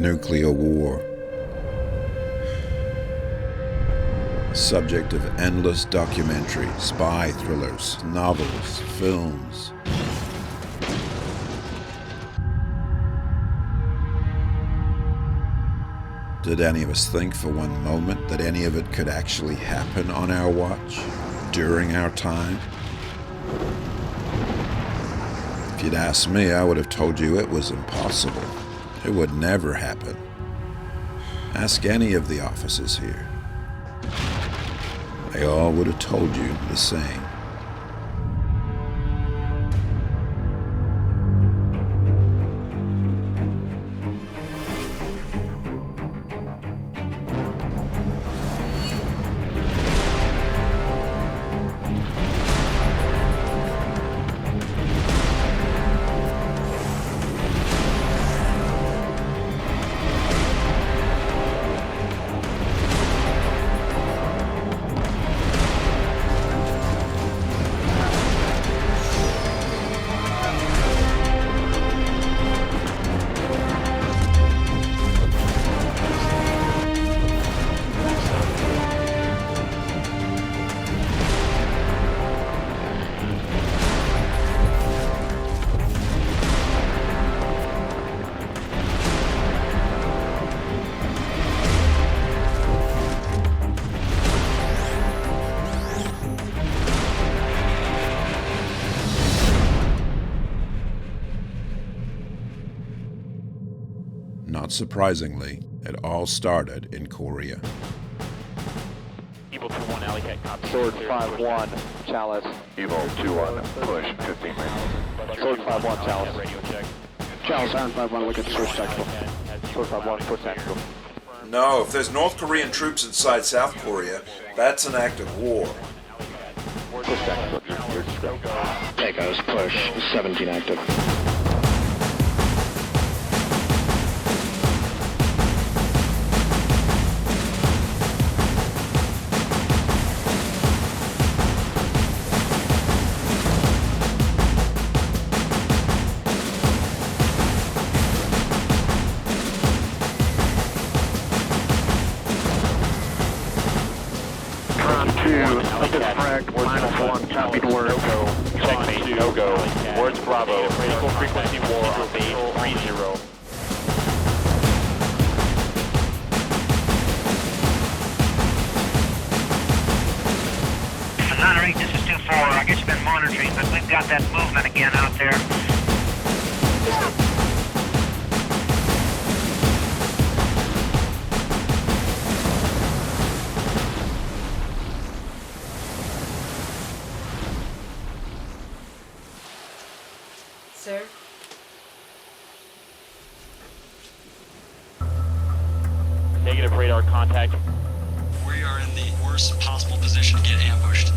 nuclear war. Subject of endless documentary, spy thrillers, novels, films. Did any of us think for one moment that any of it could actually happen on our watch, during our time? If you'd asked me, I would have told you it was impossible. It would never happen. Ask any of the officers here. They all would have told you the same. Not surprisingly, it all started in Korea. Evil 2-1, alley cat copy. Sword 5-1, Chalice. Evil 2-1, push 15 minutes. Sword 5-1, Chalice. Radio check. Chalice, Iron 5-1, look at the switch tactical. Sword 5-1, push tactical. No, if there's North Korean troops inside South Korea, that's an act of war. Push tactical, your script. Echoes, push 17 active. Checkmate, no-go. Words Bravo. Equal frequency war on base 30. This is 2-4. I guess you've been monitoring, but we've got that movement again out there. Sir? Negative radar contact. We are in the worst possible position to get ambushed.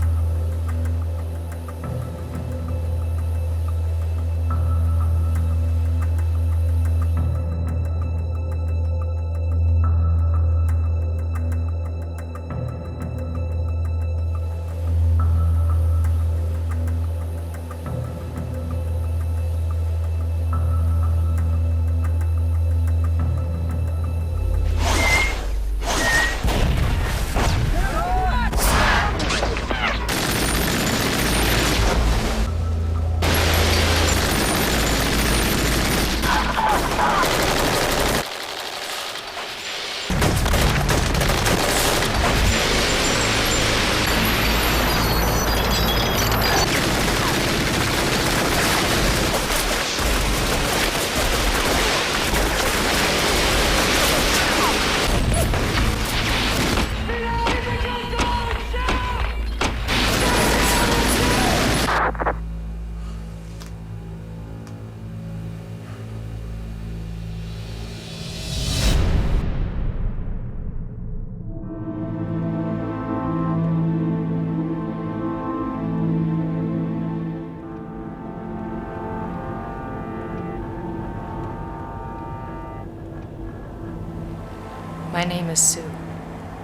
My name is Sue,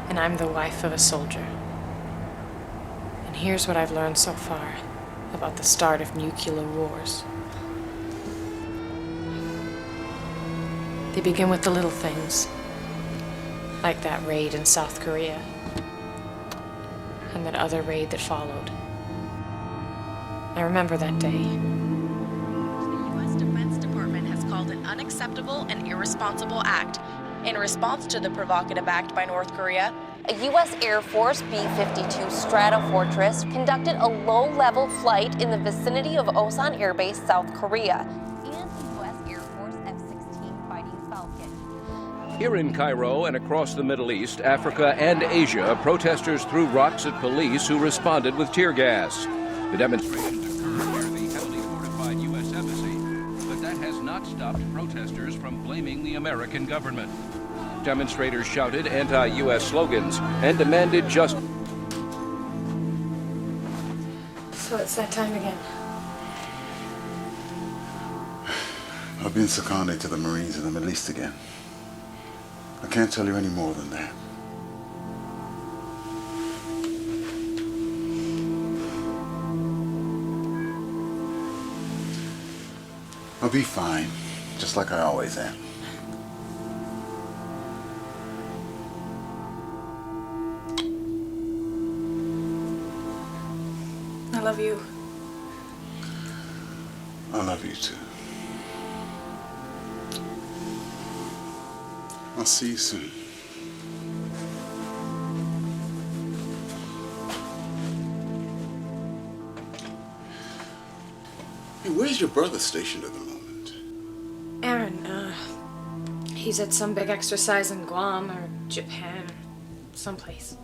and I'm the wife of a soldier. And here's what I've learned so far about the start of nuclear wars. They begin with the little things, like that raid in South Korea, and that other raid that followed. I remember that day. The U.S. Defense Department has called an unacceptable and irresponsible act. In response to the provocative act by North Korea, a U.S. Air Force B-52 Stratofortress conducted a low-level flight in the vicinity of Osan Air Base, South Korea, and the U.S. Air Force F-16 Fighting Falcon. Here in Cairo and across the Middle East, Africa, and Asia, protesters threw rocks at police who responded with tear gas. The demonstrations occurred near the heavily fortified U.S. Embassy, but that has not stopped protesters from blaming the American government. Demonstrators shouted anti-U.S. slogans and demanded justice. So it's that time again. I've been seconded to the Marines in the Middle East again. I can't tell you any more than that. I'll be fine, just like I always am. I love you. I love you too. I'll see you soon. Hey, where's your brother stationed at the moment? Aaron, he's at some big exercise in Guam or Japan, someplace.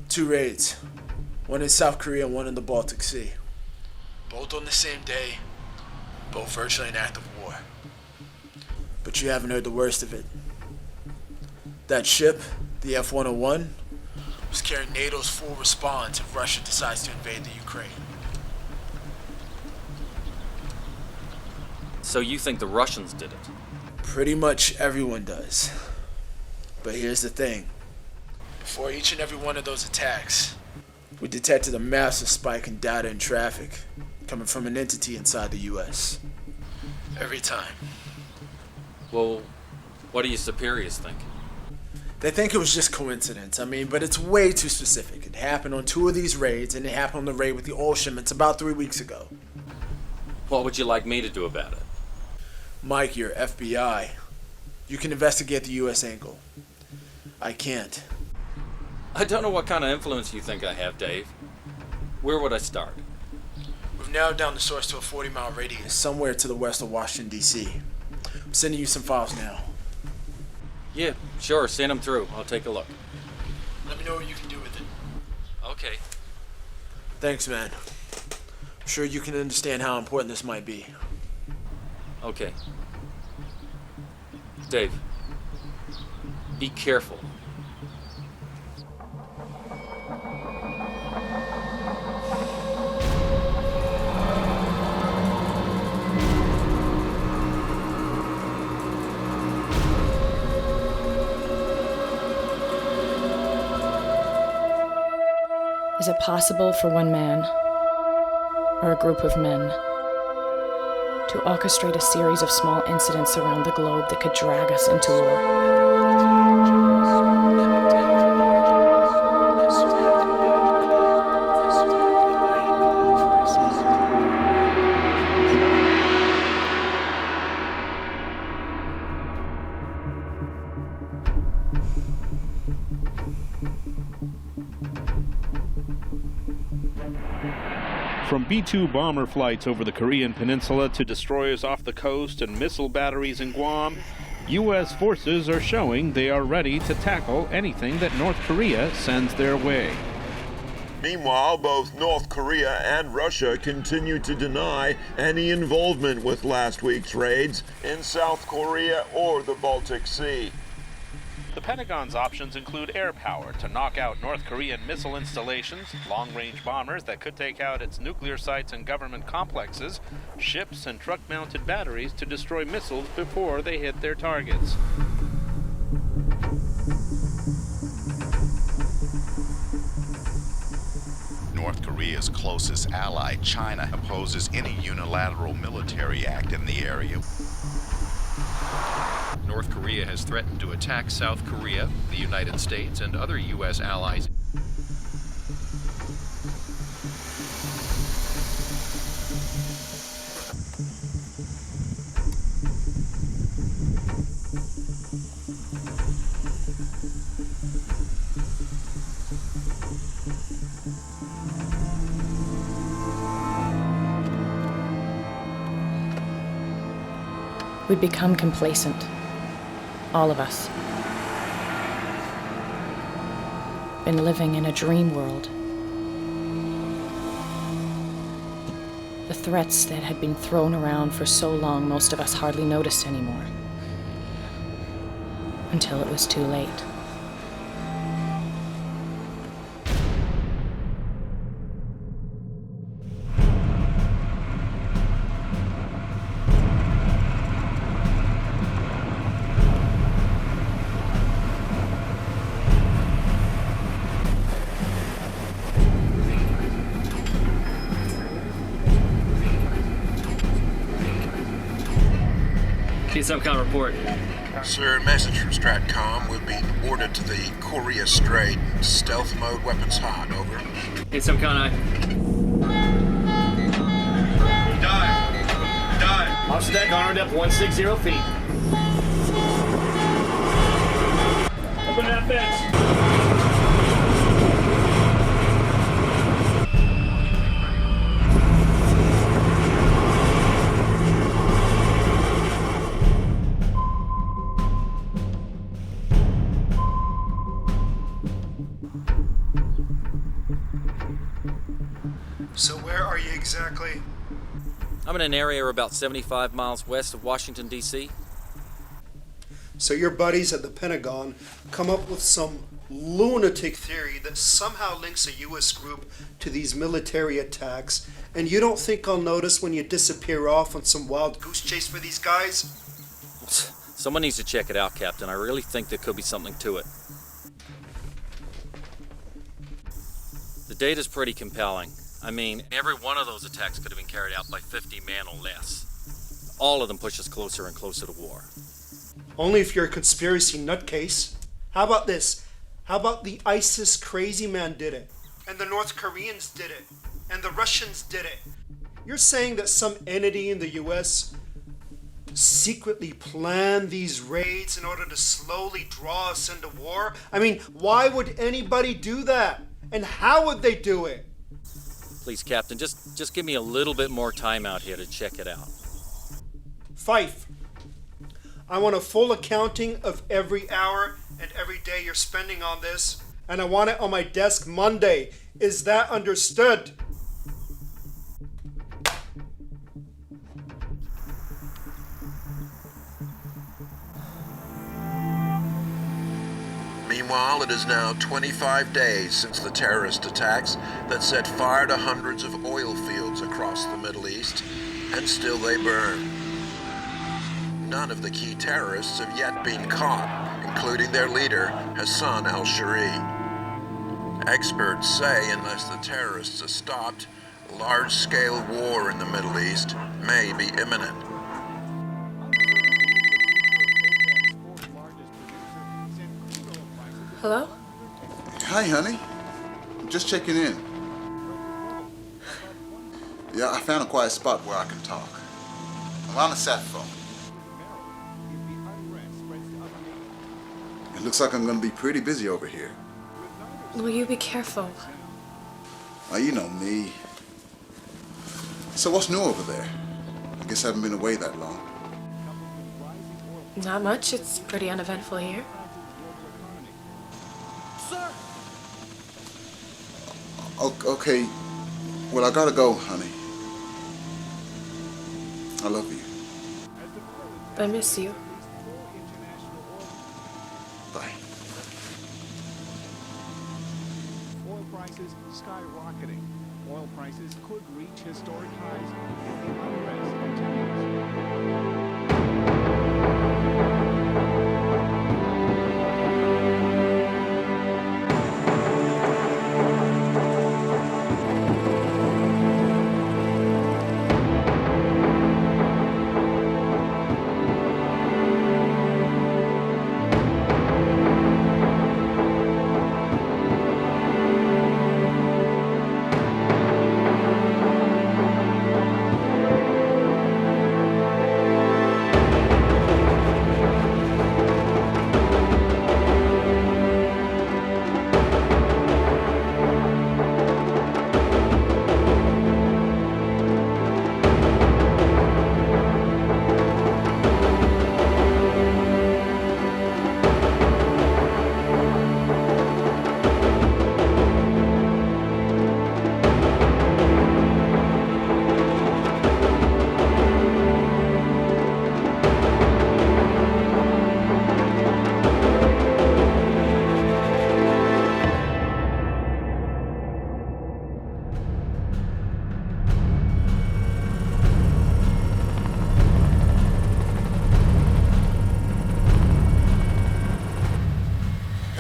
Two raids, one in South Korea and one in the Baltic Sea. Both on the same day, both virtually an act of war. But you haven't heard the worst of it. That ship, the F-101, was carrying NATO's full response if Russia decides to invade the Ukraine. So you think the Russians did it? Pretty much everyone does. But here's the thing. Before each and every one of those attacks, we detected a massive spike in data and traffic coming from an entity inside the U.S. Every time. Well, what do your superiors think? They think it was just coincidence. But it's way too specific. It happened on two of these raids, and it happened on the raid with the oil shipments about 3 weeks ago. What would you like me to do about it? Mike, you're FBI. You can investigate the U.S. angle. I can't. I don't know what kind of influence you think I have, Dave. Where would I start? We've narrowed down the source to a 40-mile radius, somewhere to the west of Washington, D.C. I'm sending you some files now. Yeah, sure, send them through. I'll take a look. Let me know what you can do with it. Okay. Thanks, man. I'm sure you can understand how important this might be. Okay. Dave, be careful. Is it possible for one man, or a group of men, to orchestrate a series of small incidents around the globe that could drag us into war? From B-2 bomber flights over the Korean peninsula to destroyers off the coast and missile batteries in Guam, U.S. forces are showing they are ready to tackle anything that North Korea sends their way. Meanwhile, both North Korea and Russia continue to deny any involvement with last week's raids in South Korea or the Baltic Sea. The Pentagon's options include air power to knock out North Korean missile installations, long-range bombers that could take out its nuclear sites and government complexes, ships and truck-mounted batteries to destroy missiles before they hit their targets. North Korea's closest ally, China, opposes any unilateral military act in the area. North Korea has threatened to attack South Korea, the United States, and other U.S. allies. We'd become complacent. All of us. Been living in a dream world. The threats that had been thrown around for so long, most of us hardly noticed anymore. Until it was too late. SubCom report. Sir, message from STRATCOM. We've been ordered to the Korea Strait. Stealth mode, weapons hot. Over. Hey, SubCon, Dive. Off deck, armed up 160 feet. Open that fence. So where are you exactly? I'm in an area about 75 miles west of Washington, D.C. So your buddies at the Pentagon come up with some lunatic theory that somehow links a U.S. group to these military attacks, and you don't think I'll notice when you disappear off on some wild goose chase for these guys? Someone needs to check it out, Captain. I really think there could be something to it. The data's pretty compelling. I mean, every one of those attacks could have been carried out by 50 men or less. All of them push us closer and closer to war. Only if you're a conspiracy nutcase. How about this? How about the ISIS crazy man did it? And the North Koreans did it? And the Russians did it? You're saying that some entity in the US secretly planned these raids in order to slowly draw us into war? I mean, why would anybody do that? And how would they do it? Please, Captain, just give me a little bit more time out here to check it out. Fife, I want a full accounting of every hour and every day you're spending on this, and I want it on my desk Monday. Is that understood? Meanwhile, it is now 25 days since the terrorist attacks that set fire to hundreds of oil fields across the Middle East, and still they burn. None of the key terrorists have yet been caught, including their leader, Hassan al-Shari. Experts say unless the terrorists are stopped, large-scale war in the Middle East may be imminent. Hello? Hi, honey. I'm just checking in. Yeah, I found a quiet spot where I can talk. I'm on a sat phone. It looks like I'm gonna be pretty busy over here. Will you be careful? Well, you know me. So what's new over there? I guess I haven't been away that long. Not much. It's pretty uneventful here. Sir! Okay. Well, I gotta go, honey. I love you. I miss you. Bye. Oil prices skyrocketing. Oil prices could reach historic highs if the unrest continues.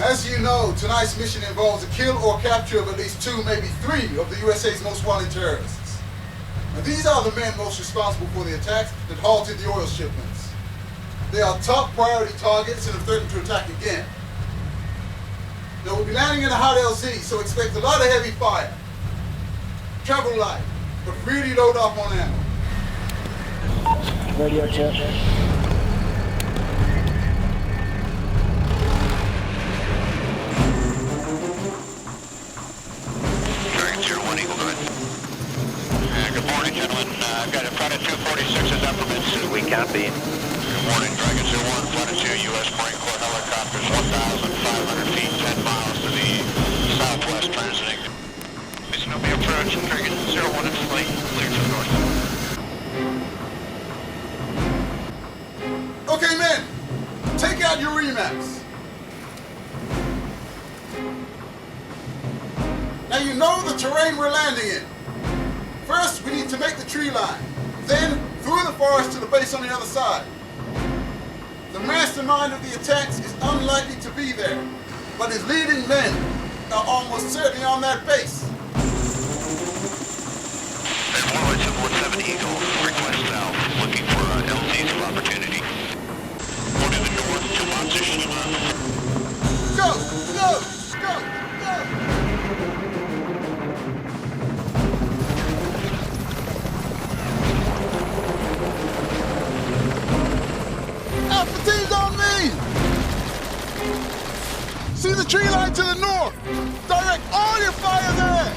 As you know, tonight's mission involves the kill or capture of at least 2, maybe 3 of the USA's most wanted terrorists. Now, these are the men most responsible for the attacks that halted the oil shipments. They are top priority targets and have threatened to attack again. They will be landing in a hot LZ, so expect a lot of heavy fire. Travel light, but really load up on ammo. Radio check. Good morning, gentlemen. I've got a Flight 246 as uppermits. We copy. Good morning, Dragon 2-1, Flight 2, U.S. Marine Corps helicopters, 1,500 feet, 10 miles to the southwest, transiting. Mission will be approach, Dragon 0-1 in flight, clear to the north. Okay, men, take out your remaps. Now you know the terrain we're landing in. First, we need to make the tree line. Then, through the forest to the base on the other side. The mastermind of the attacks is unlikely to be there, but his leading men are almost certainly on that base. And 117 Eagle, request south, looking for LTs for opportunity. One to the north, to position. Go, go, go, go! Alpha team's on me! See the tree line to the north! Direct all your fire there!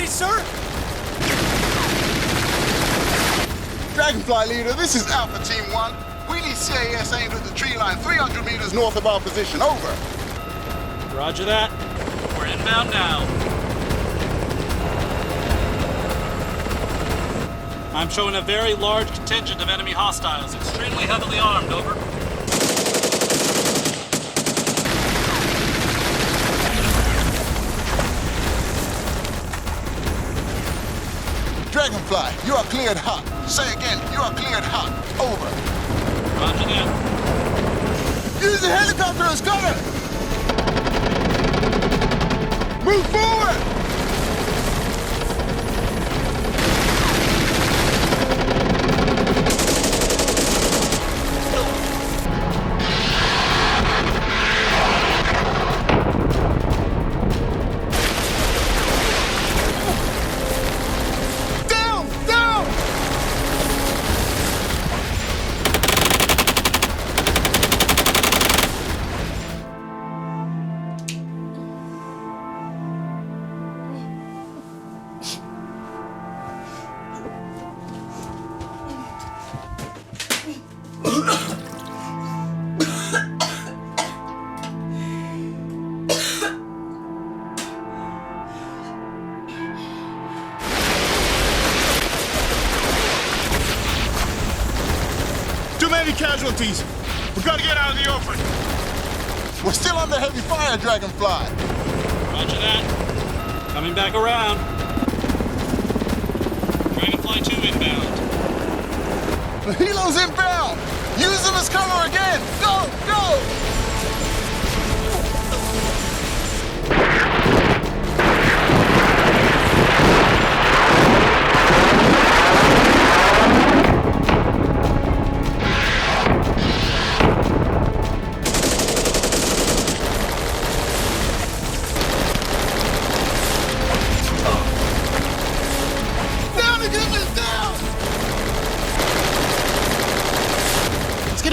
Sir? Dragonfly leader, this is Alpha Team 1. We need CAS aimed at the tree line 300 meters north of our position. Over. Roger that. We're inbound now. I'm showing a very large contingent of enemy hostiles, extremely heavily armed, over. Dragonfly, you are cleared hot. Say again, you are cleared hot. Over. Roger that. Use the helicopter as cover! Move forward! Casualties. We gotta get out of the open. We're still under heavy fire, Dragonfly. Roger that. Coming back around. Dragonfly 2 inbound. The helos inbound. Use them as cover again. Go, go!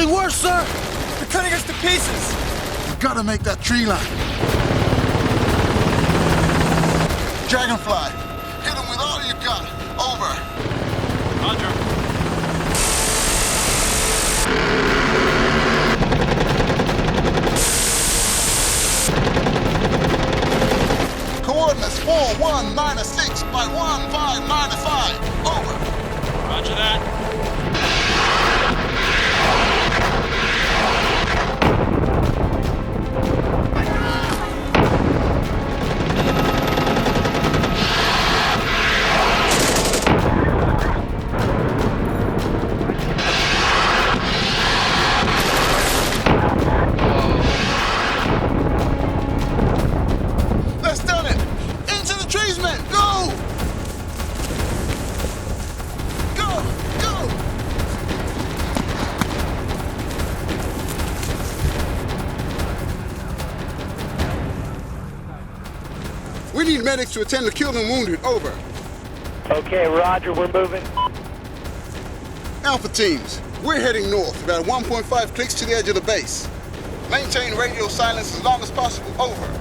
Worse, sir! They're cutting us to pieces! You gotta make that tree line. Dragonfly, hit them with all you got. Over. Roger. Coordinates 4196 by 1595. Over. Roger that. We need medics to attend to killed and wounded. Over. Okay, roger, we're moving. Alpha teams, we're heading north, about 1.5 clicks to the edge of the base. Maintain radio silence as long as possible. Over.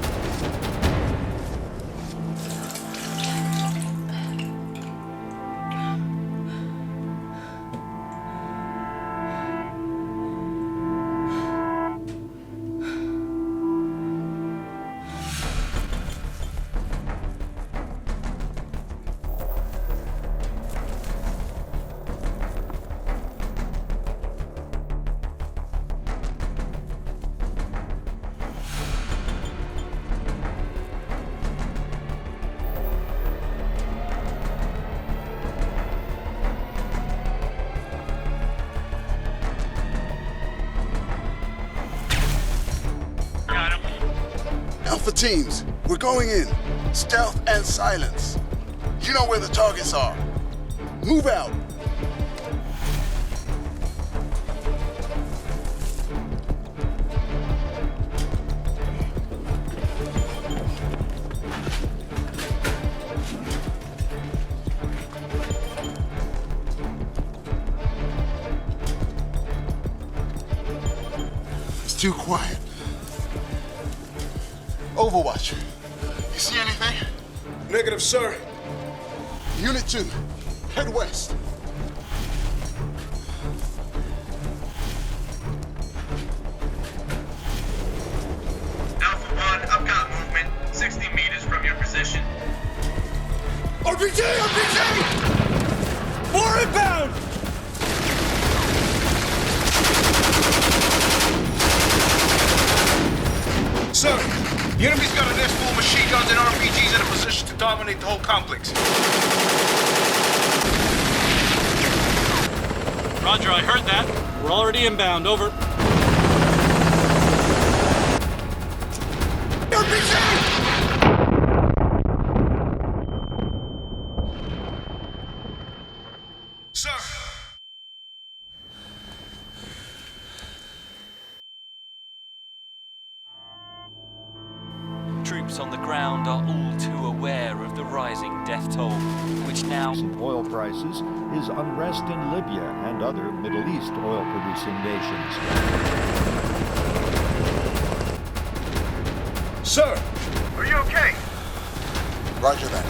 Alpha teams, we're going in. Stealth and silence. You know where the targets are. Move out. It's too quiet. Overwatch. You see anything? Negative, sir. Unit 2, head west. Alpha 1, I've got movement. 60 meters. RPG! RPG! More inbound! Sir, the enemy's got an nest full of machine guns and RPGs in a position to dominate the whole complex. Roger, I heard that. We're already inbound. Over. RPG! Sir! Troops on the ground are all too aware of the rising death toll, which now... Oil prices is unrest in Libya and other Middle East oil-producing nations. Sir! Are you okay? Roger that.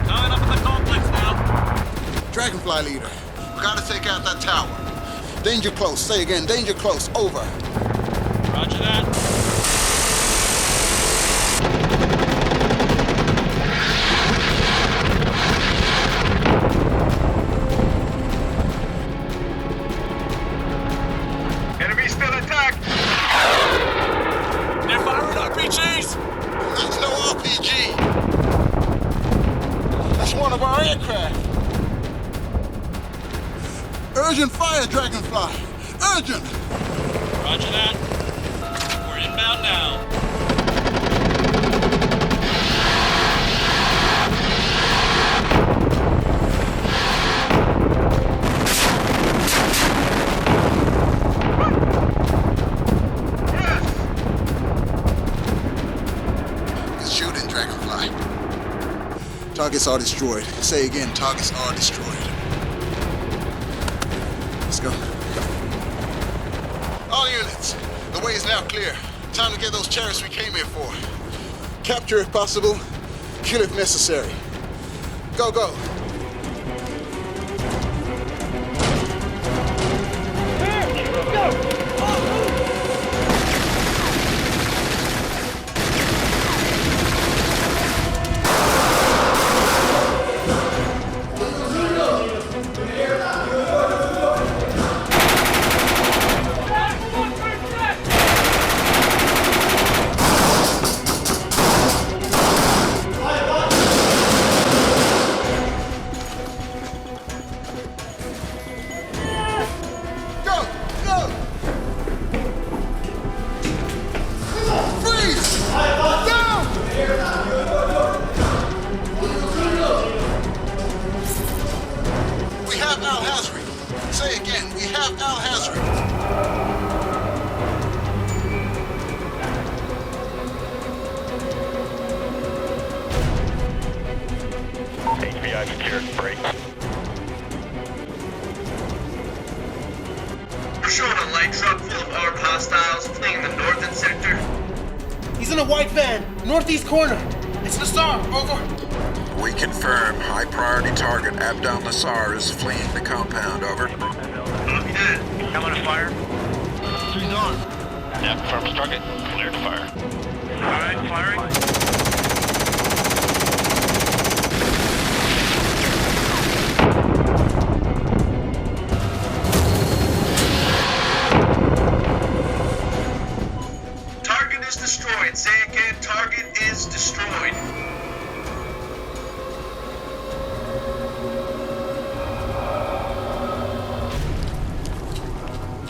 Coming up in the complex now. Dragonfly leader, we gotta take out that tower. Danger close. Say again, danger close. Over. Roger that. Enemy still attack! They're firing RPGs! That's no RPG. That's one of our aircraft. Urgent fire, Dragonfly! Urgent! Roger that. We're inbound now. Good shooting, Dragonfly. Targets are destroyed. Say again, targets are destroyed. Let's go. All units, the way is now clear. Time to get those chariots we came here for. Capture if possible, kill if necessary. Go, go. HVI secured. Break. Showing a light truck full of armed hostiles fleeing in the northern sector. He's in a white van, northeast corner. It's Nassar, over. We confirm. High priority target Abdel Nassar is fleeing the compound. Over. Copy that. Coming to fire. 3's on. Yep, confirms target. Cleared to fire. Alright, firing. Target is destroyed. Say again, target is destroyed.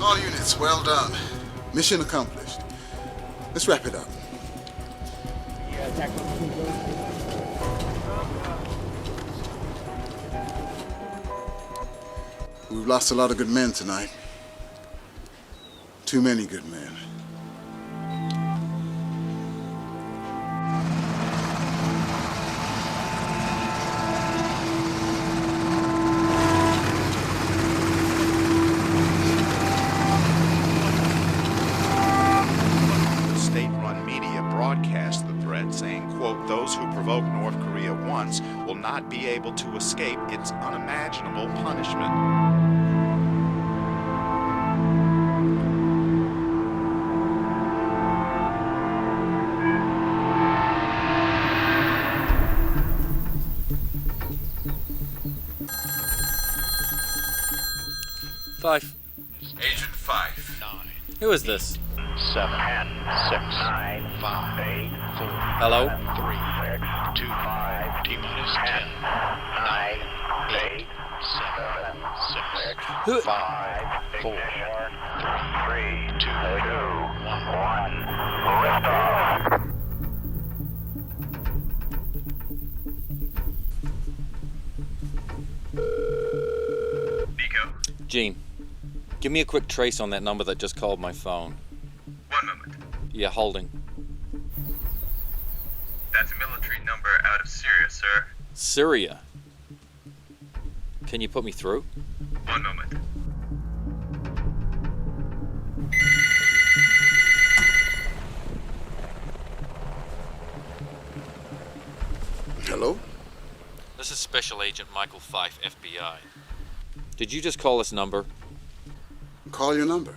All units, well done. Mission accomplished. Let's wrap it up. We've lost a lot of good men tonight. Too many good men. State-run media broadcast the threat, saying, quote, "Those who provoke North Korea once will not be able to escape its unimaginable punishment." 5. Agent 5. 9. Who is this? 7, 10, 6, 9, 5, 8, 4, Hello? 3, 2, 5, T-minus 10, 9, 8, 7, 6, Who? 5, 4, 3, 2, 1. Nico, Gene, give me a quick trace on that number that just called my phone. 1 moment. Yeah, holding. That's a military number out of Syria, sir. Syria? Can you put me through? 1 moment. Hello? This is Special Agent Michael Fife, FBI. Did you just call this number? Call your number.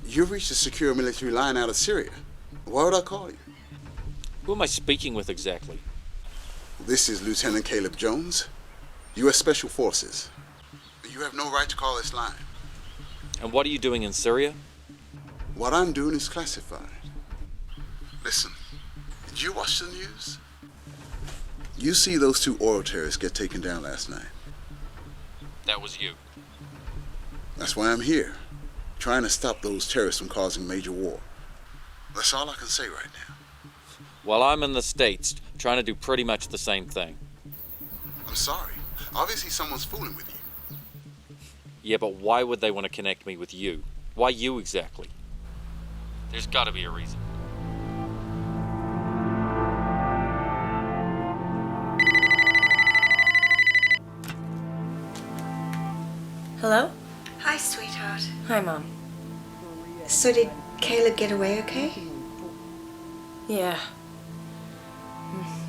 You've reached a secure military line out of Syria. Why would I call you? Who am I speaking with exactly? This is Lieutenant Caleb Jones, U.S. Special Forces. You have no right to call this line. And what are you doing in Syria? What I'm doing is classified. Listen, did you watch the news? You see those 2 oil terrorists get taken down last night. That was you. That's why I'm here, trying to stop those terrorists from causing major war. That's all I can say right now. Well, I'm in the States, trying to do pretty much the same thing. I'm sorry. Obviously someone's fooling with you. Yeah, but why would they want to connect me with you? Why you exactly? There's gotta be a reason. Hello? Hi, sweetheart. Hi, Mom. So did Caleb get away okay? Yeah.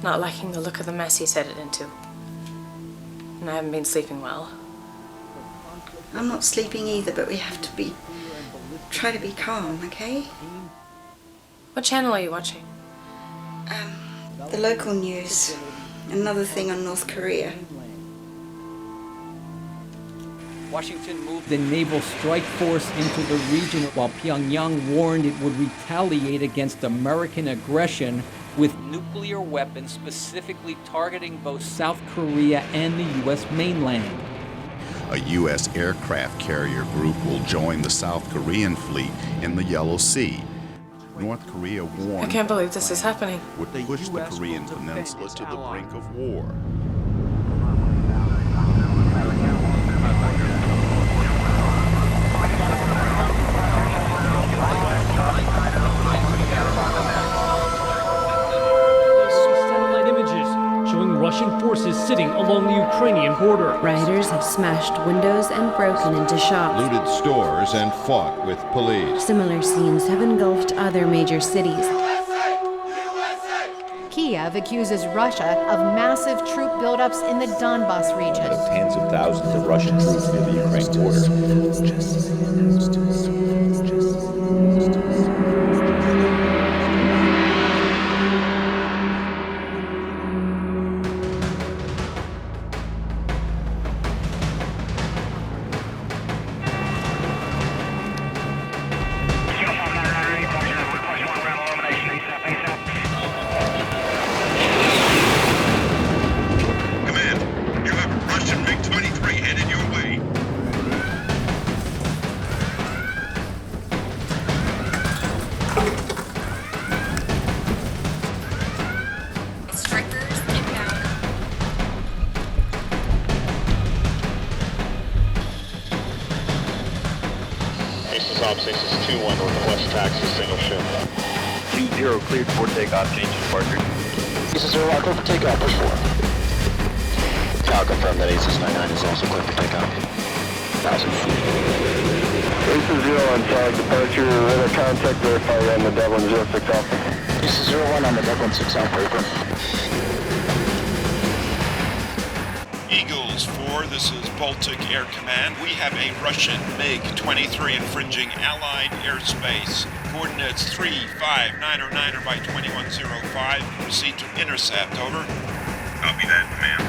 Not liking the look of the mess he's headed into. And I haven't been sleeping well. I'm not sleeping either, but we have to try to be calm, okay? What channel are you watching? The local news. Another thing on North Korea. Washington moved the naval strike force into the region while Pyongyang warned it would retaliate against American aggression with nuclear weapons specifically targeting both South Korea and the U.S. mainland. A U.S. aircraft carrier group will join the South Korean fleet in the Yellow Sea. North Korea warned I can't believe this is happening. would push the Korean peninsula to the brink of war. Satellite images showing Russian forces sitting along the Ukrainian border. Rioters have smashed windows and broken into shops. Looted stores and fought with police. Similar scenes have engulfed other major cities. Kiev accuses Russia of massive troop buildups in the Donbas region. Tens of thousands of Russian troops near the Ukraine border. Top 6 is 2-1 northwest taxi, single ship. 2-0 cleared for takeoff, change departure. This is 0 clear for takeoff, push 4. Cal, confirm that A699 is also clear for takeoff. 1,000 feet. This is 0 on target departure, radar contact, verify on the Dublin 06 Alpha. This is 01 on the Dublin 6 Alpha, over. Eagles 4, this is Baltic Air Command. We have a Russian MiG-23 infringing Allied airspace. Coordinates 35909 by 2105. Proceed to intercept, over. Copy that, command.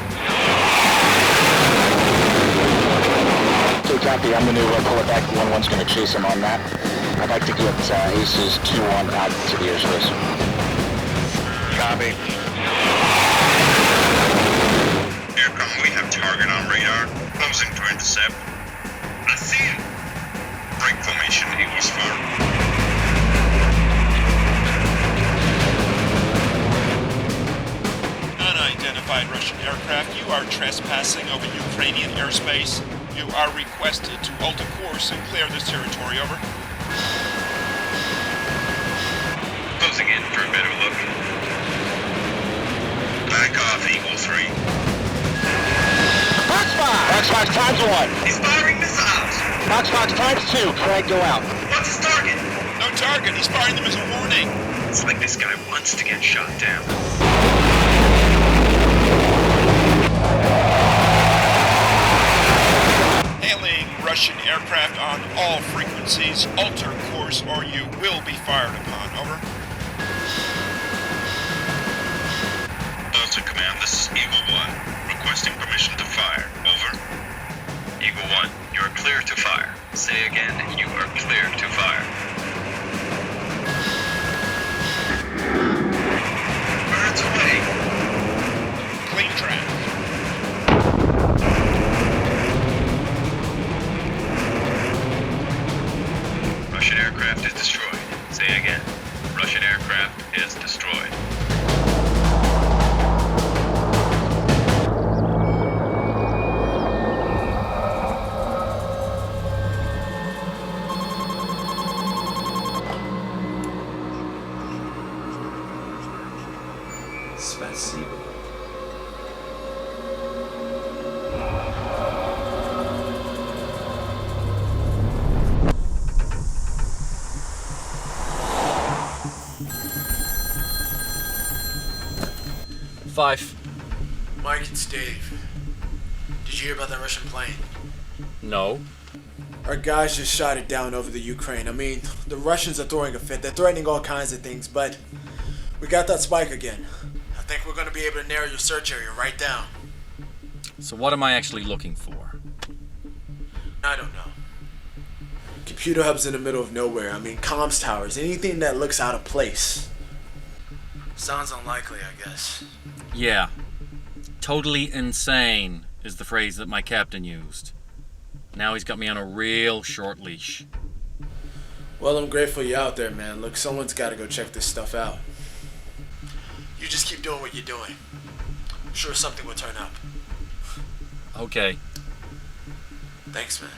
Copy. I'm the new pull-it-back. 1-1's going to chase him on that. I'd like to get Aces 2-1 out to the airspace. Copy. Aircom, we have target on radar. Closing to intercept. I see him. Brink formation, Eagles 4. Unidentified Russian aircraft, you are trespassing over Ukrainian airspace. You are requested to alter course and clear this territory, over. Closing in for a better look. Back off, Eagle 3. Fox times 1. He's firing missiles. Fox times 2. Craig, go out. What's his target? No target, he's firing them as a warning. It's like this guy wants to get shot down. Hailing Russian aircraft on all frequencies. Alter course or you will be fired upon. Over. Delta Command, this is Eagle 1. Requesting permission to fire. Over. Eagle 1, you are clear to fire. Say again, you are clear to fire. Birds away. Clean track. Russian aircraft is destroyed. Say again. Russian aircraft is destroyed. Spasibo. Five. Mike, it's Dave. Did you hear about that Russian plane? No. Our guys just shot it down over the Ukraine. I mean, the Russians are throwing a fit. They're threatening all kinds of things, but we got that spike again. I think we're going to be able to narrow your search area right down. So what am I actually looking for? I don't know. Computer hubs in the middle of nowhere. I mean, comms towers. Anything that looks out of place. Sounds unlikely, I guess. Yeah. Totally insane is the phrase that my captain used. Now he's got me on a real short leash. Well, I'm grateful you're out there, man. Look, someone's got to go check this stuff out. You just keep doing what you're doing. I'm sure something will turn up. Okay. Thanks, man.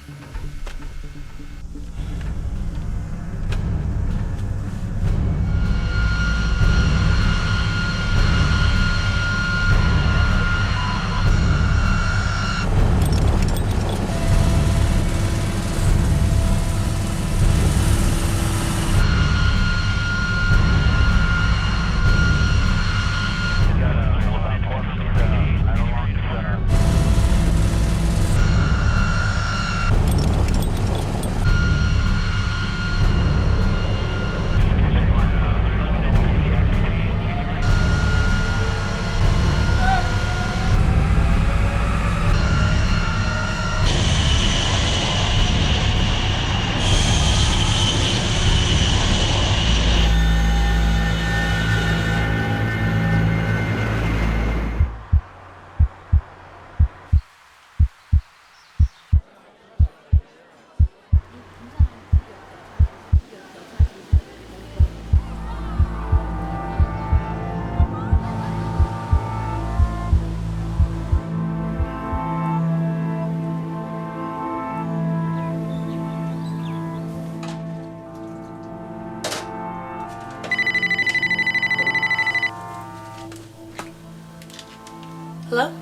Hello?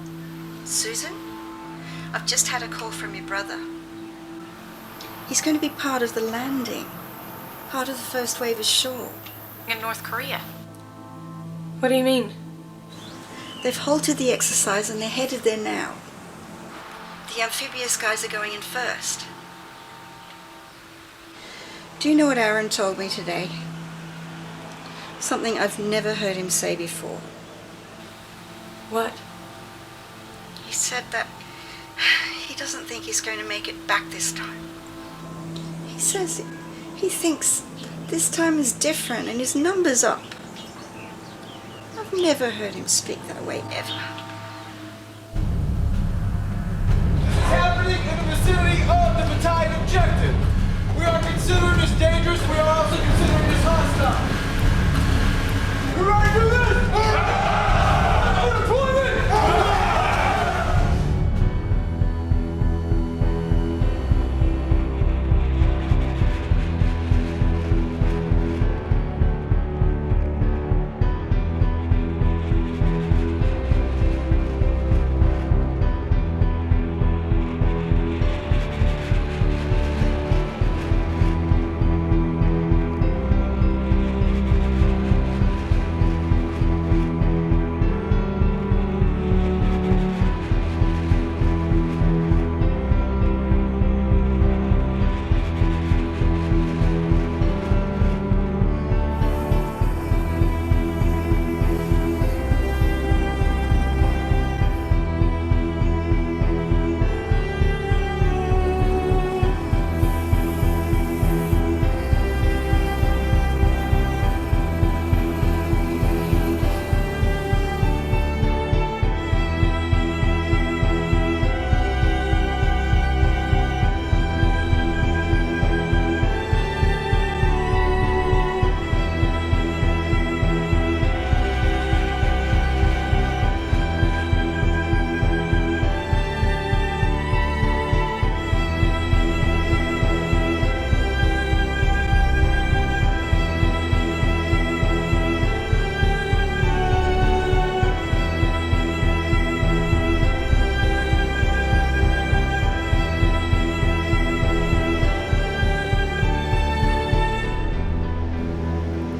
Susan? I've just had a call from your brother. He's going to be part of the landing. Part of the first wave ashore. In North Korea. What do you mean? They've halted the exercise and they're headed there now. The amphibious guys are going in first. Do you know what Aaron told me today? Something I've never heard him say before. What? He said that He doesn't think he's going to make it back this time. He says he thinks this time is different and his number's up. I've never heard him speak that way, ever. This is happening in the vicinity of the battalion objective. We are considering this dangerous. We are also considering this hostile. You ready to do this? Deployment!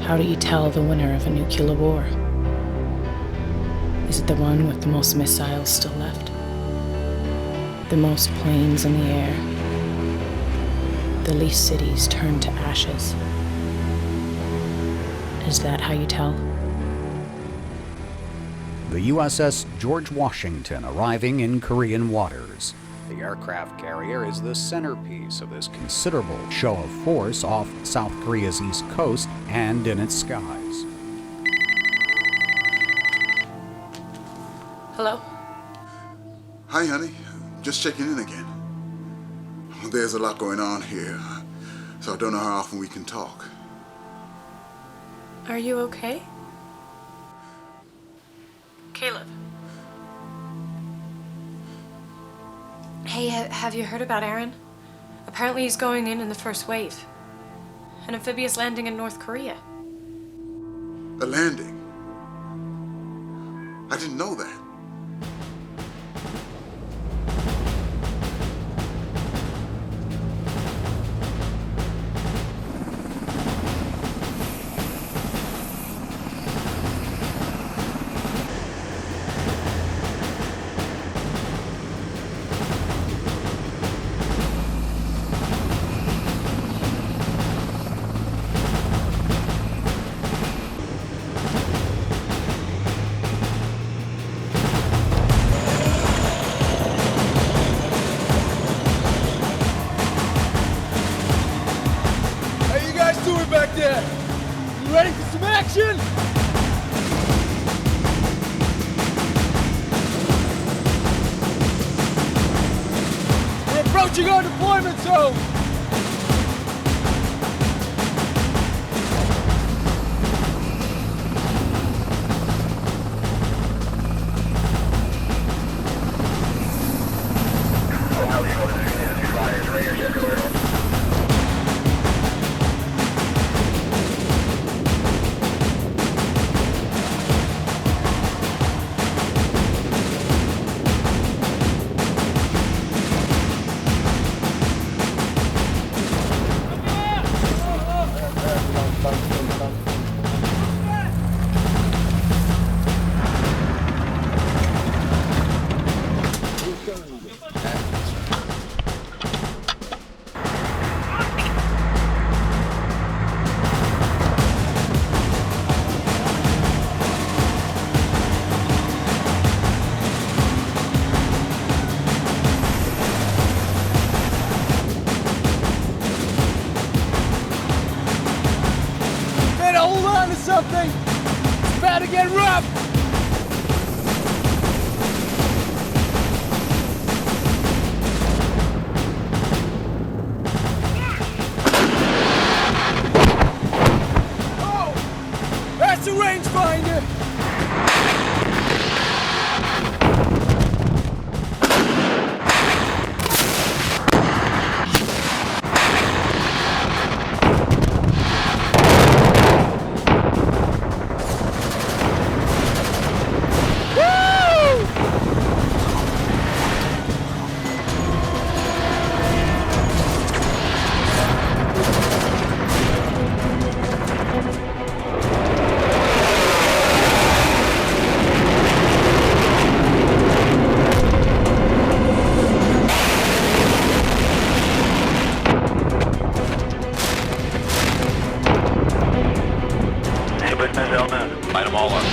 How do you tell the winner of a nuclear war? Is it the one with the most missiles still left? The most planes in the air? The least cities turned to ashes? Is that how you tell? The USS George Washington arriving in Korean waters. The aircraft carrier is the centerpiece of this considerable show of force off South Korea's east coast and in its skies. Hello? Hi, honey. Just checking in again. There's a lot going on here, so I don't know how often we can talk. Are you okay? Caleb. Hey, have you heard about Aaron? Apparently he's going in the first wave. An amphibious landing in North Korea. A landing? I didn't know that. You ready for some action? We're approaching our deployment zone. something? It's about to get rough! Oh! That's a rangefinder! Light them all up.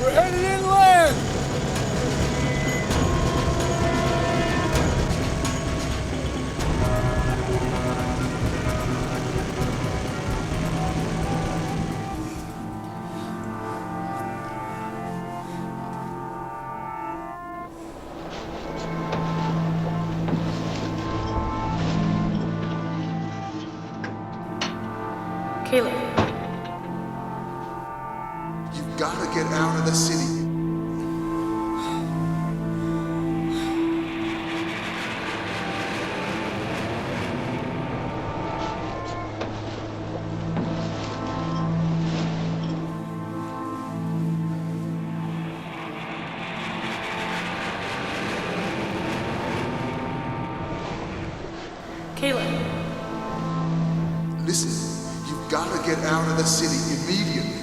We're headed inland! Caleb. You've got to get out of the city. Caleb. Listen, you've got to get out of the city immediately.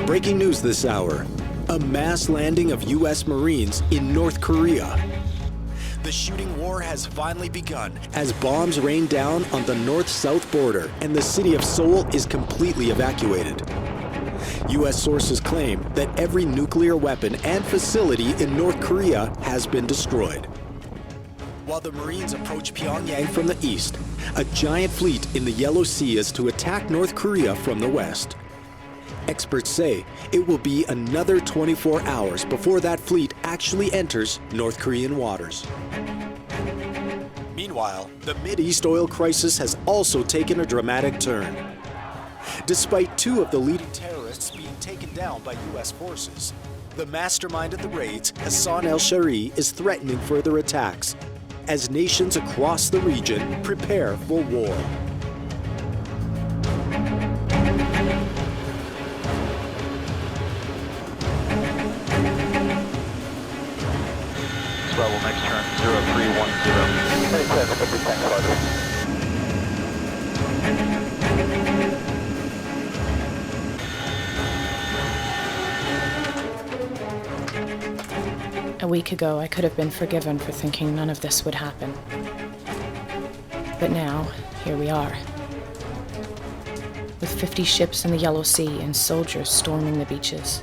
Breaking news this hour. A mass landing of U.S. Marines in North Korea. The shooting war has finally begun as bombs rain down on the north-south border and the city of Seoul is completely evacuated. U.S. sources claim that every nuclear weapon and facility in North Korea has been destroyed. While the Marines approach Pyongyang from the east, a giant fleet in the Yellow Sea is to attack North Korea from the west. Experts say it will be another 24 hours before that fleet actually enters North Korean waters. Meanwhile, the Mideast oil crisis has also taken a dramatic turn. Despite two of the leading terrorists being taken down by U.S. forces, the mastermind of the raids, Hassan al-Shari, is threatening further attacks as nations across the region prepare for war. Level next turn 0310. A week ago, I could have been forgiven for thinking none of this would happen. But now, here we are. With 50 ships in the Yellow Sea and soldiers storming the beaches.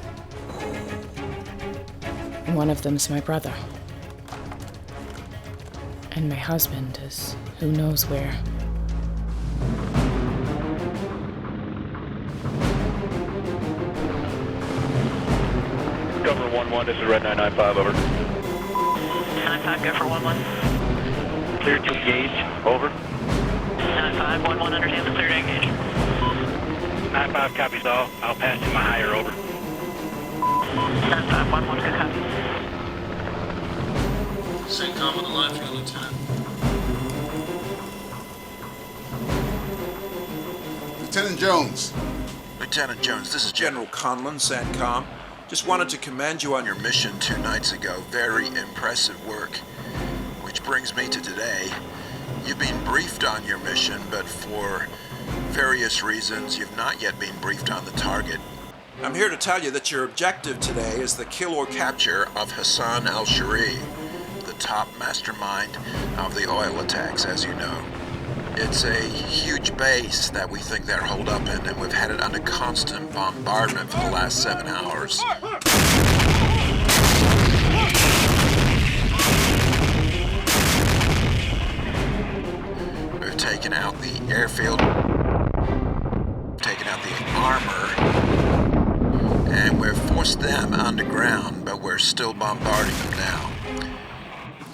And one of them's my brother. And my husband is who knows where. Governor 1-1, this is Red 995, over. 9-5, go for 1-1. Clear to engage, over. 9-5, 1-1, understand, clear to engage. 9-5 copies all. I'll pass you my higher, over. 9511, good copy. CENTCOM on the line for you, Lieutenant. Lieutenant Jones. Lieutenant Jones, this is General Conlon, CENTCOM. Just wanted to commend you on your mission 2 nights ago. Very impressive work. Which brings me to today. You've been briefed on your mission, but for various reasons, you've not yet been briefed on the target. I'm here to tell you that your objective today is the kill or capture of Hassan al-Shari, the top mastermind of the oil attacks, as you know. It's a huge base that we think they're holed up in, and we've had it under constant bombardment for the last 7 hours. We've taken out the airfield, taken out the armor, and we've forced them underground, but we're still bombarding them now.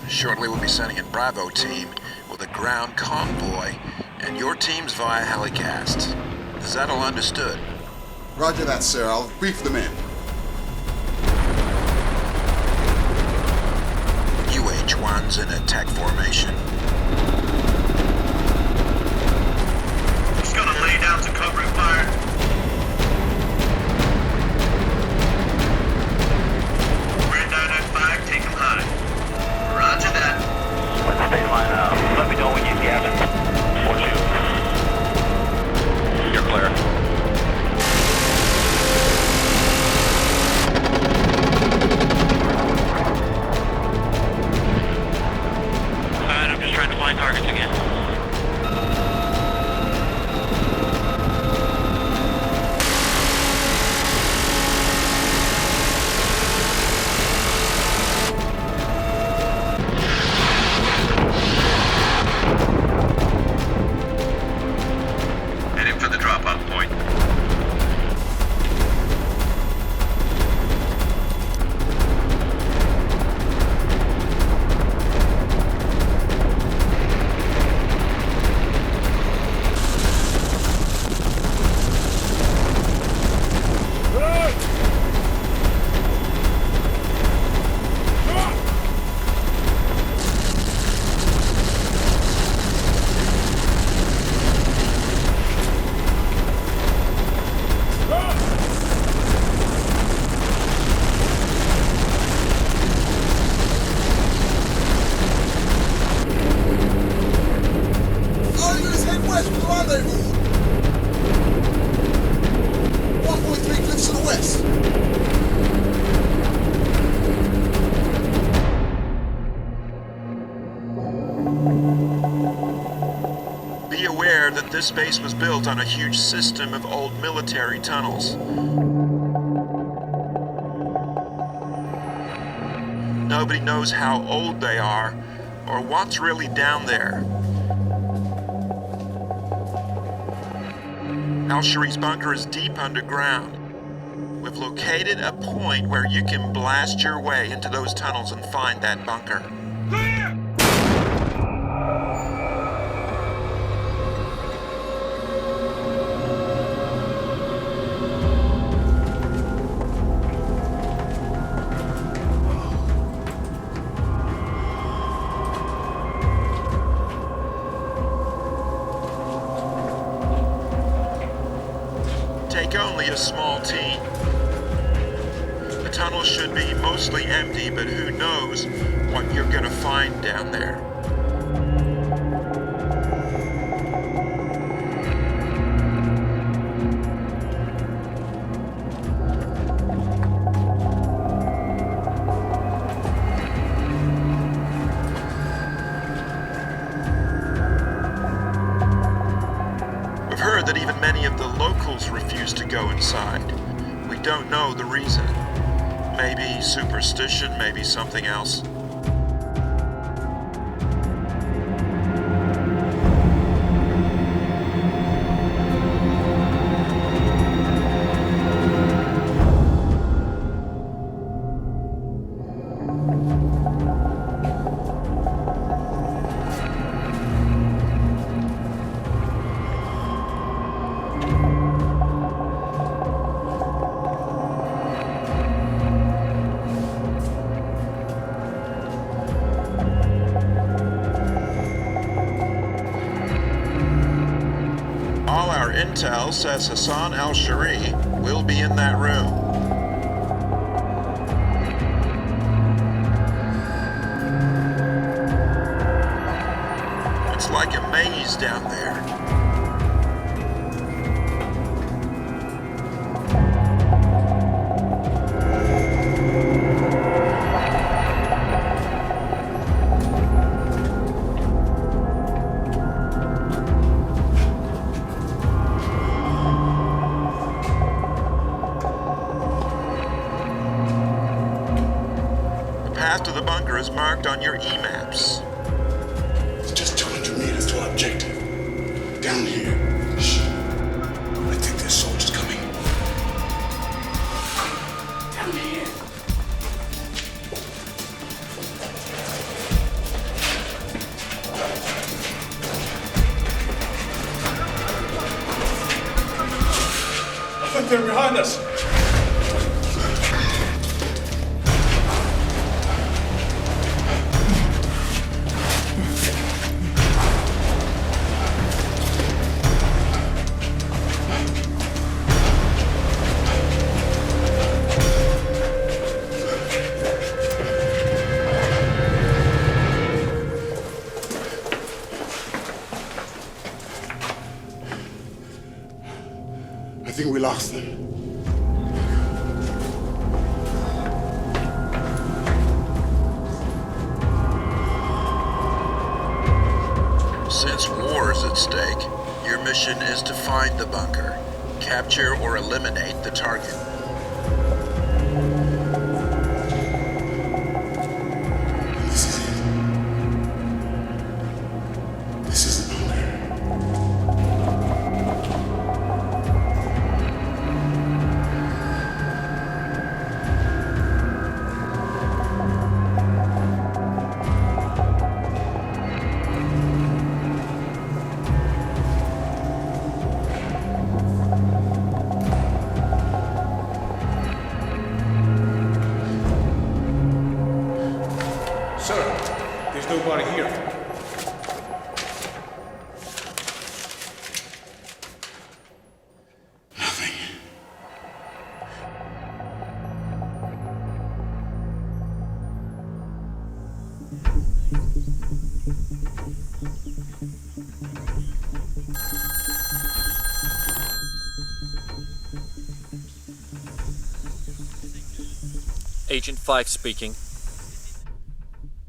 Shortly we'll be sending in Bravo team with a ground convoy, and your team's via helicast. Is that all understood? Roger that, sir. I'll brief the men. UH-1's in attack formation. He's gonna lay down to covering fire. We're down at 5, take him high. Roger that. Let's stay line up. Let me know when you get it. 4-2. You're clear. Alright, I'm just trying to find targets again. Heading for the drop-off point. All units head west with the rendezvous. 1.3 cliffs to the west. Be aware that this base was built on a huge system of old military tunnels. Nobody knows how old they are or what's really down there. Al-Shari's bunker is deep underground. We've located a point where you can blast your way into those tunnels and find that bunker. Take only a small team. The tunnel should be mostly empty, but who knows what you're gonna find down there. We've heard that even many of the locals refuse to go inside. We don't know the reason. Maybe superstition, maybe something else. All our intel says Hassan al-Shari will be in that room. It's like a maze down there. The path to the bunker is marked on your E-maps. It's just 200 meters to our objective. Down here. Shh. I think there's soldiers coming. Down here. I think they're behind us. I think we lost them. Since war is at stake, your mission is to find the bunker, capture or eliminate the target. This is it. This is the bunker. Sir, there's nobody here. Nothing. Agent 5 speaking.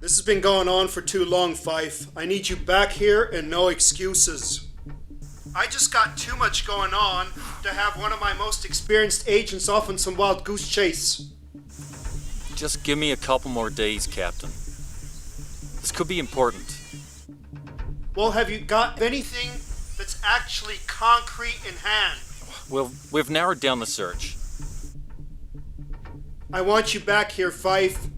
This has been going on for too long, Fife. I need you back here and no excuses. I just got too much going on to have one of my most experienced agents off on some wild goose chase. Just give me a couple more days, Captain. This could be important. Well, have you got anything that's actually concrete in hand? Well, we've narrowed down the search. I want you back here, Fife.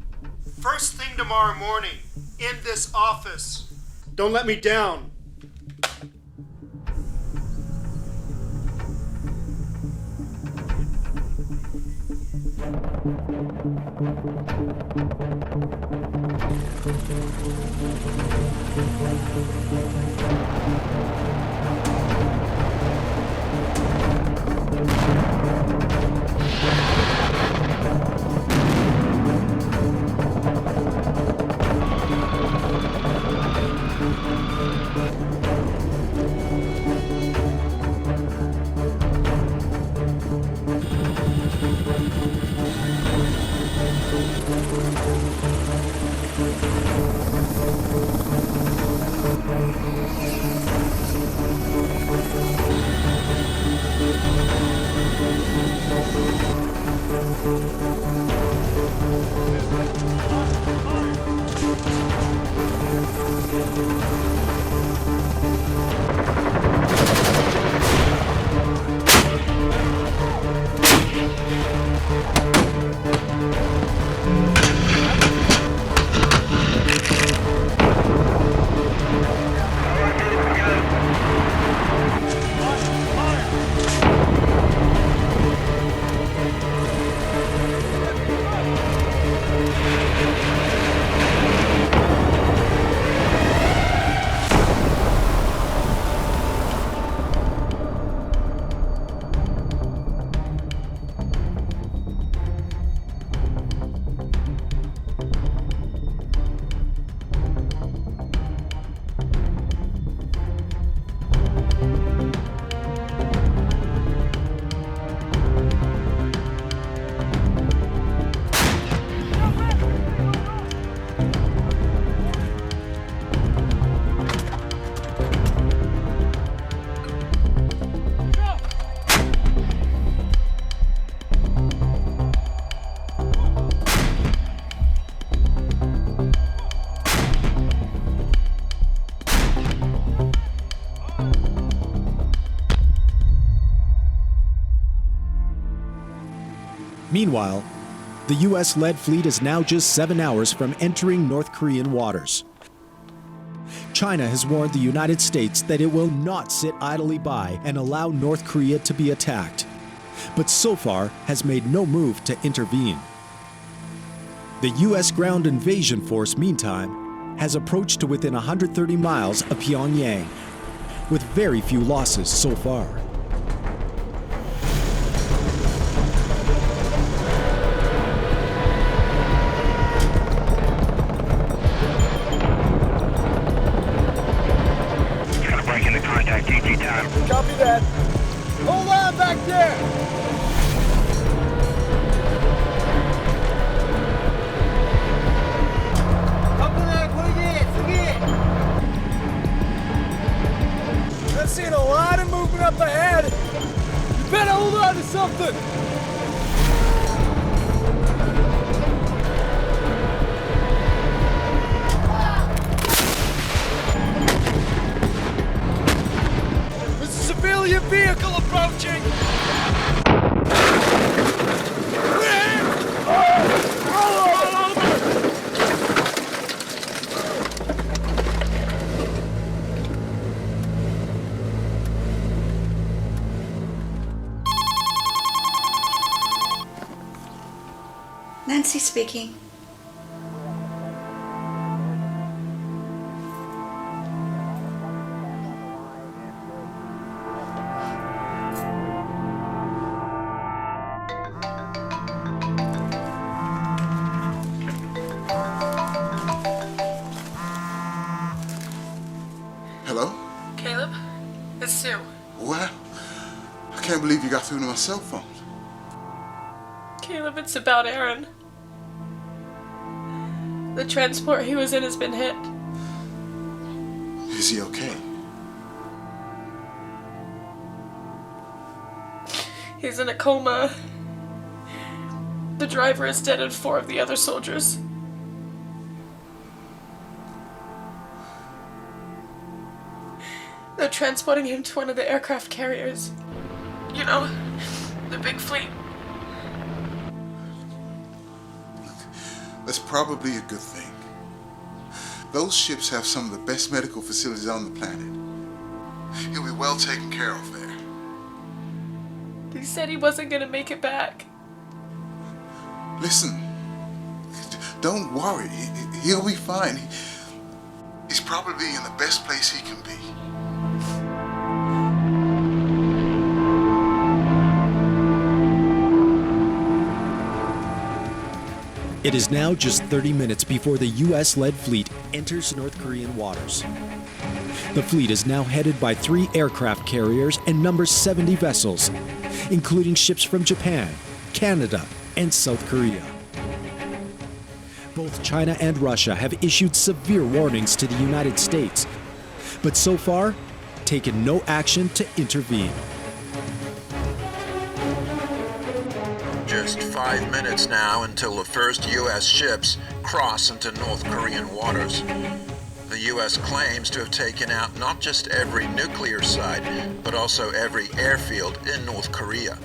First thing tomorrow morning, in this office. Don't let me down. Meanwhile, the U.S.-led fleet is now just 7 hours from entering North Korean waters. China has warned the United States that it will not sit idly by and allow North Korea to be attacked, but so far has made no move to intervene. The U.S. ground invasion force, meantime, has approached to within 130 miles of Pyongyang, with very few losses so far. Copy that. Hold on back there. I'm seeing a lot of movement up ahead. You better hold on to something. Civilian vehicle approaching! Nancy speaking. Hello? Caleb? It's Sue. Well, I can't believe you got through to my cell phone. Caleb, it's about Aaron. The transport he was in has been hit. Is he okay? He's in a coma. The driver is dead and 4 of the other soldiers. They're transporting him to one of the aircraft carriers. You know, the big fleet. That's probably a good thing. Those ships have some of the best medical facilities on the planet. He'll be well taken care of there. He said he wasn't gonna make it back. Listen, don't worry. He'll be fine. He's probably in the best place he can be. It is now just 30 minutes before the U.S.-led fleet enters North Korean waters. The fleet is now headed by 3 aircraft carriers and numbers 70 vessels, including ships from Japan, Canada, and South Korea. Both China and Russia have issued severe warnings to the United States, but so far, taken no action to intervene. Just 5 minutes now until the first U.S. ships cross into North Korean waters. The U.S. claims to have taken out not just every nuclear site, but also every airfield in North Korea.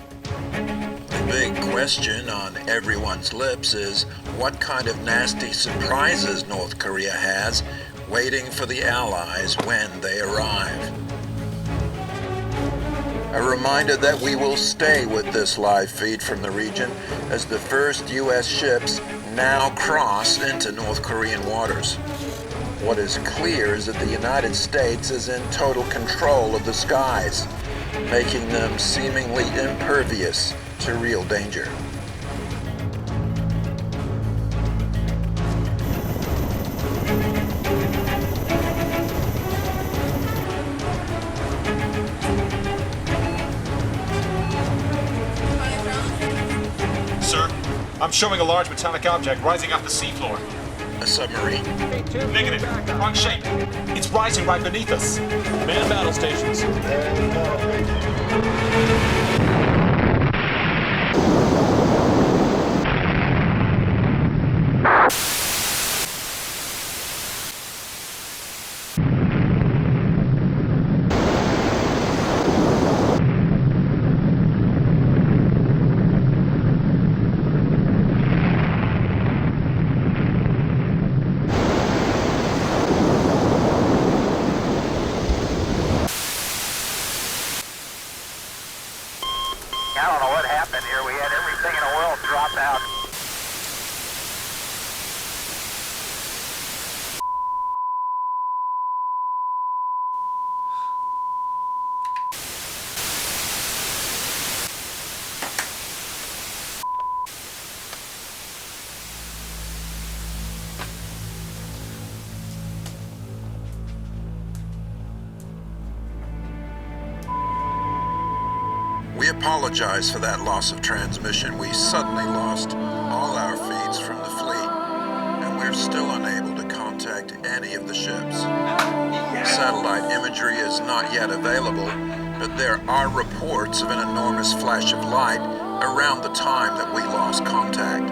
The big question on everyone's lips is what kind of nasty surprises North Korea has waiting for the Allies when they arrive. A reminder that we will stay with this live feed from the region as the first U.S. ships now cross into North Korean waters. What is clear is that the United States is in total control of the skies, making them seemingly impervious to real danger. Sir, I'm showing a large metallic object rising off the seafloor. A submarine? Negative. Wrong shape. It's rising right beneath us. Man battle stations. I don't know what happened here. We had everything in the world drop out. We apologize for that loss of transmission. We suddenly lost all our feeds from the fleet, and we're still unable to contact any of the ships. Satellite imagery is not yet available, but there are reports of an enormous flash of light around the time that we lost contact.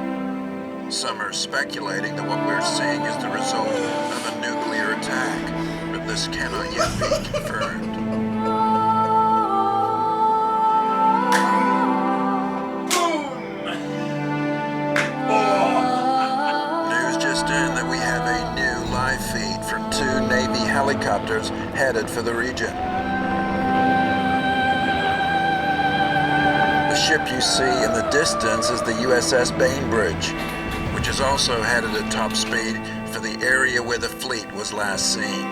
Some are speculating that what we're seeing is the result of a nuclear attack, but this cannot yet be confirmed. That we have a new live feed from 2 Navy helicopters headed for the region. The ship you see in the distance is the USS Bainbridge, which is also headed at top speed for the area where the fleet was last seen.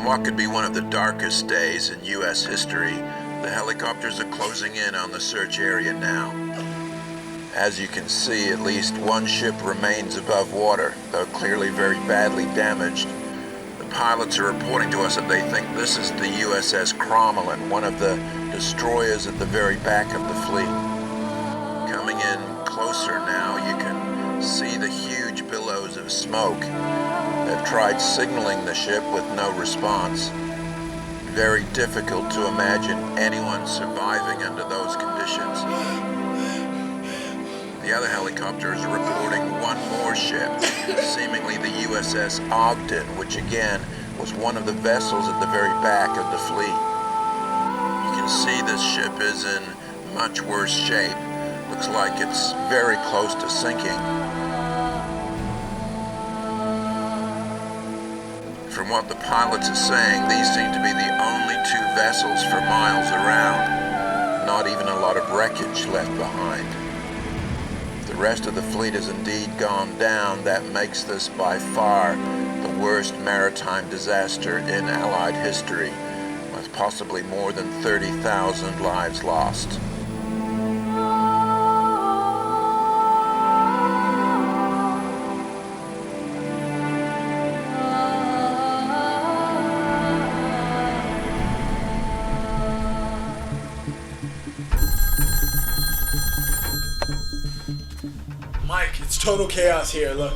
What could be one of the darkest days in U.S. history, the helicopters are closing in on the search area now. As you can see, at least one ship remains above water, though clearly very badly damaged. The pilots are reporting to us that they think this is the USS Crommelin, one of the destroyers at the very back of the fleet. Coming in closer now, you can see the huge billows of smoke. They've tried signaling the ship with no response. Very difficult to imagine anyone surviving under those conditions. The other helicopters are reporting one more ship, seemingly the USS Ogden, which again was one of the vessels at the very back of the fleet. You can see this ship is in much worse shape. Looks like it's very close to sinking. From what the pilots are saying, these seem to be the only 2 vessels for miles around. Not even a lot of wreckage left behind. If the rest of the fleet has indeed gone down, that makes this by far the worst maritime disaster in Allied history, with possibly more than 30,000 lives lost. Mike, it's total chaos here. Look,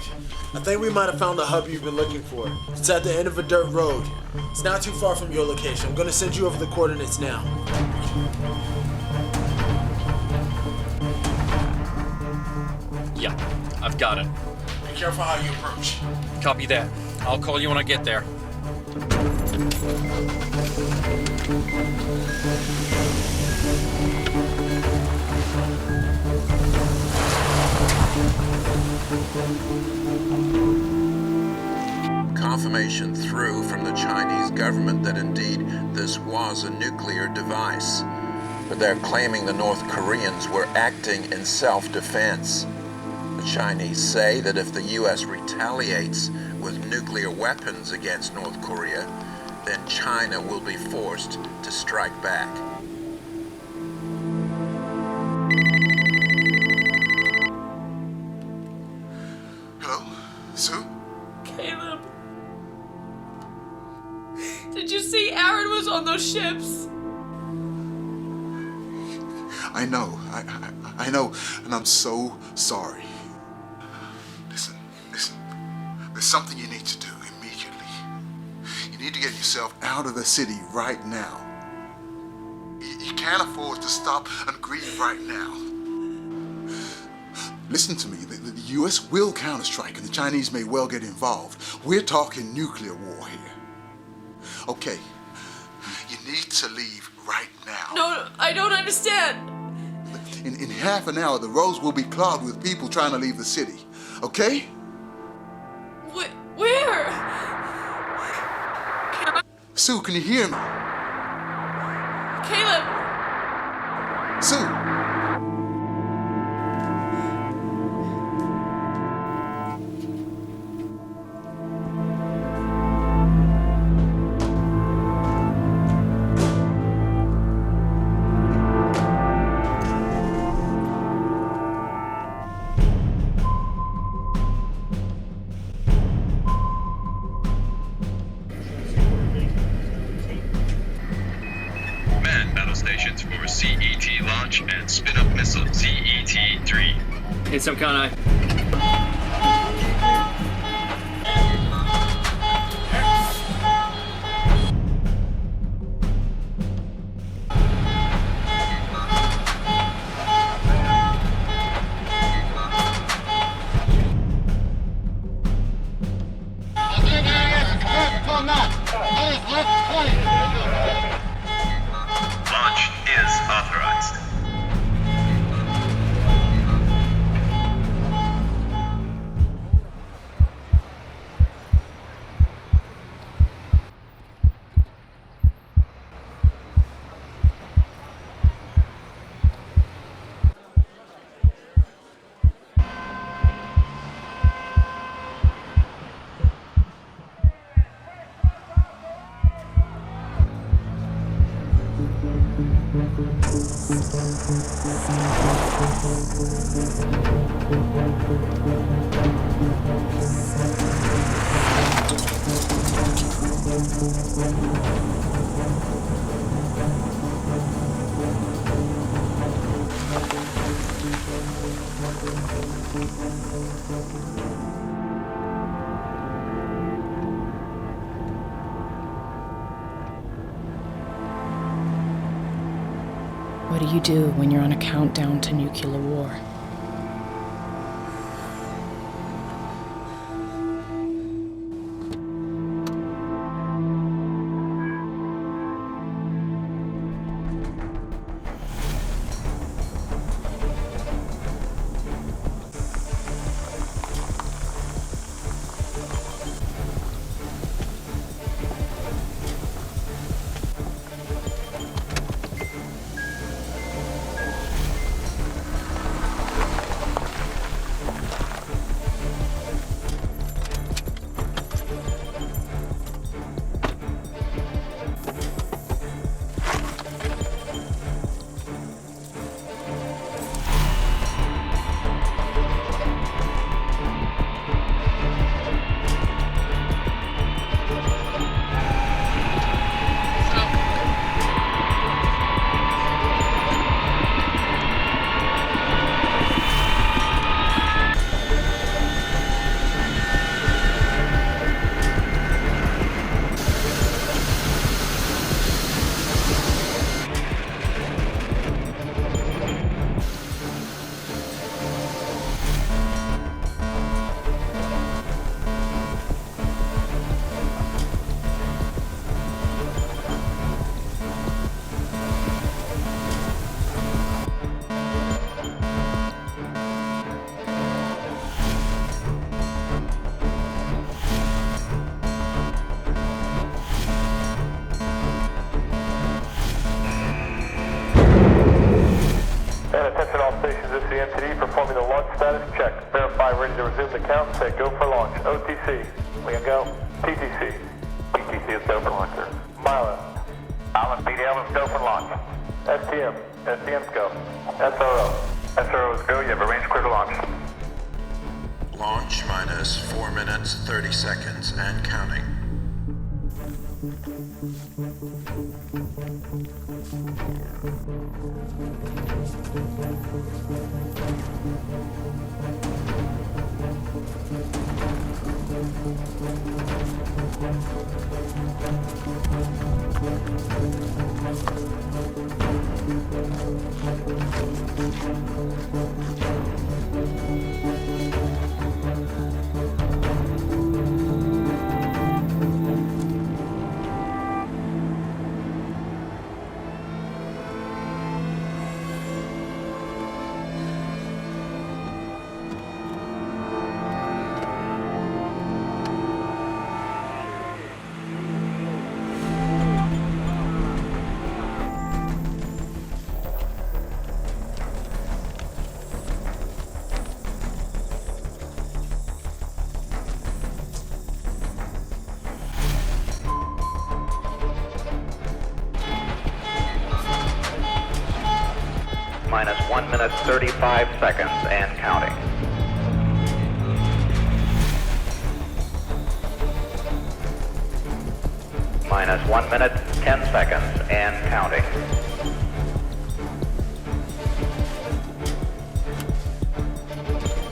I think we might have found the hub you've been looking for. It's at the end of a dirt road. It's not too far from your location. I'm gonna send you over the coordinates now. Yeah, I've got it. Be careful how you approach. Copy that. I'll call you when I get there. Confirmation through from the Chinese government that indeed this was a nuclear device, but they're claiming the North Koreans were acting in self-defense. The Chinese say that if the U.S. retaliates with nuclear weapons against North Korea, then China will be forced to strike back. Hello? Sue? Caleb. Did you see Aaron was on those ships? I know. I know, and I'm so sorry. Listen. There's something you need to do immediately. You need to get yourself out of the city right now. You can't afford to stop and grieve right now. Listen to me, the U.S. will counterstrike and the Chinese may well get involved. We're talking nuclear war here. Okay, you need to leave right now. No, I don't understand. In half an hour, the roads will be clogged with people trying to leave the city. Okay? Where? Sue, can you hear me? Caleb! Sue! Stations for CET launch and spin-up missile CET-3. It's some kind of... Launch is authorized. What do you do when you're on a countdown to nuclear war? Performing the launch status check. Verify ready to resume the count. Say go for launch. OTC. We can go. TTC. TTC is go for launch, sir. Milo. Allen PDL is go for launch. STM. STM's go. SRO. SRO is go. You have a range clear to launch. Launch minus 4 minutes, 30 seconds, and counting. Minus 1 minute 35 seconds and counting. Minus 1 minute 10 seconds and counting.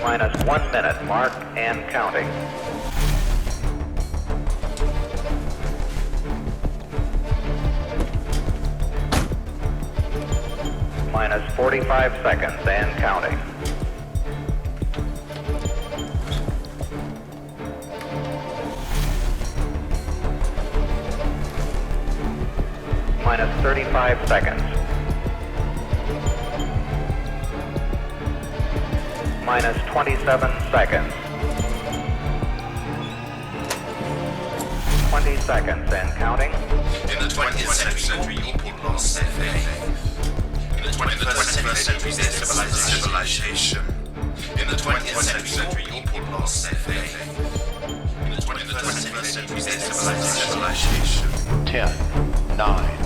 Minus 1 minute mark and counting. Minus 45 seconds and counting. Minus 35 seconds. Minus 27 seconds. 20 seconds and counting. In the 20th century, people lost their faith. In the 21st century, there's civilization. In the 20th century, people lost their faith. In the 21st century, there's civilization. 10, 9,